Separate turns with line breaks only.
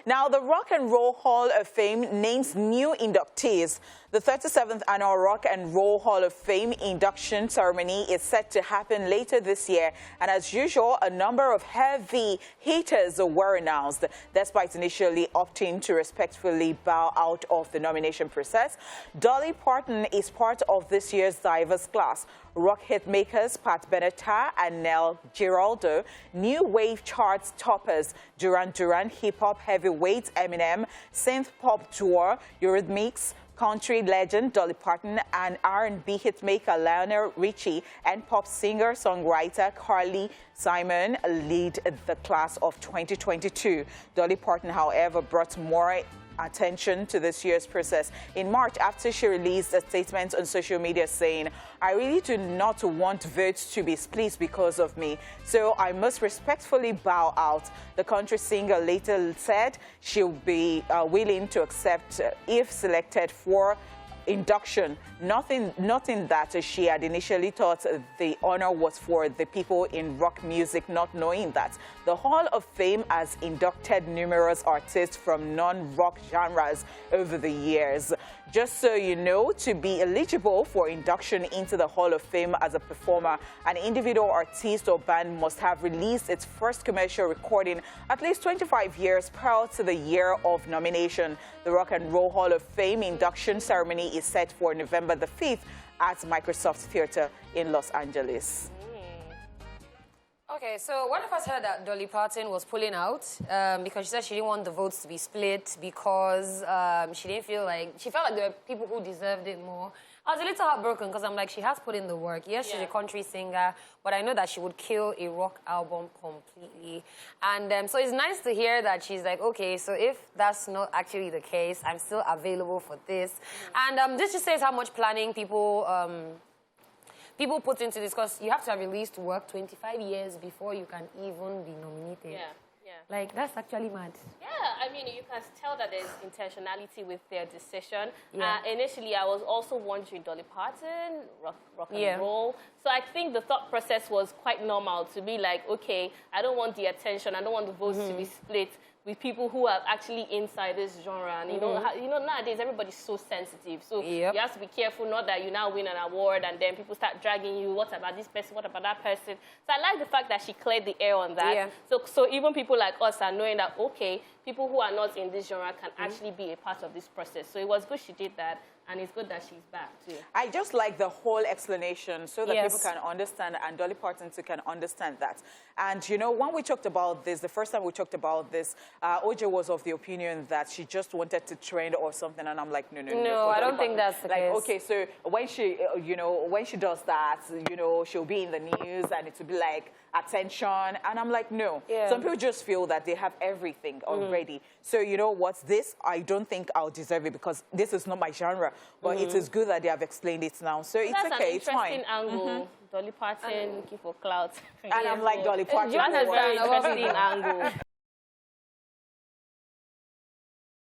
Now, the Rock and Roll Hall of Fame names new inductees. The 37th Annual Rock and Roll Hall of Fame induction ceremony is set to happen later this year. And as usual, a number of heavy hitters were announced. Despite initially opting to respectfully bow out of the nomination process, Dolly Parton is part of this year's diverse class. Rock hitmakers Pat Benatar and Nell Giraldo, new wave charts toppers Duran Duran, hip-hop heavyweight Eminem, synth-pop duo Eurythmics, country legend Dolly Parton, and R&B hitmaker Lionel Richie, and pop singer-songwriter Carly Simon lead the class of 2022. Dolly Parton, however, brought more attention to this year's process in March after she released a statement on social media saying, "I really do not want votes to be split because of me, so I must respectfully bow out." The country singer later said she'll be willing to accept if selected for induction, nothing that she had initially thought the honor was for the people in rock music, not knowing that the Hall of Fame has inducted numerous artists from non-rock genres over the years. Just so you know, to be eligible for induction into the Hall of Fame as a performer, an individual artist or band must have released its first commercial recording at least 25 years prior to the year of nomination. The Rock and Roll Hall of Fame induction ceremony is set for November the 5th at Microsoft Theater in Los Angeles.
Okay, so one of us heard that Dolly Parton was pulling out because she said she didn't want the votes to be split because she felt like there were people who deserved it more. I was a little heartbroken because I'm like, she has put in the work. Yes, she's a country singer, but I know that she would kill a rock album completely. And so it's nice to hear that she's like, okay, so if that's not actually the case, I'm still available for this. And this just says how much planning people put into this, because you have to have released work 25 years before you can even be nominated.
Yeah.
Like, that's actually mad.
Yeah, I mean, you can tell that there's intentionality with their decision.
Yeah.
Initially, I was also wondering Dolly Parton, rock and roll. So I think the thought process was quite normal to be like, okay, I don't want the attention, I don't want the votes to be split with people who are actually inside this genre. And you know, nowadays everybody's so sensitive. So you have to be careful, not that you now win an award and then people start dragging you. What about this person? What about that person? So I like the fact that she cleared the air on that. Yeah. So even people like us are knowing that, okay, people who are not in this genre can actually be a part of this process. So it was good she did that. And it's good that she's back, too. I
just like the whole explanation so that people can understand, and Dolly Parton too can understand that. And, you know, when we talked about this, the first time we talked about this, OJ was of the opinion that she just wanted to trend or something. And I'm like, no,
I don't think that's the case.
Okay, so when she, when she does that, she'll be in the news and it will be like attention. And I'm like, no. Yeah. Some people just feel that they have everything already. So, you know what, this, I don't think I'll deserve it because this is not my genre. But it is good that they have explained it now. So it's okay, it's fine.
That's an interesting angle. Dolly Parton looking for clout.
And I'm like, Dolly Parton.
That's a very interesting angle.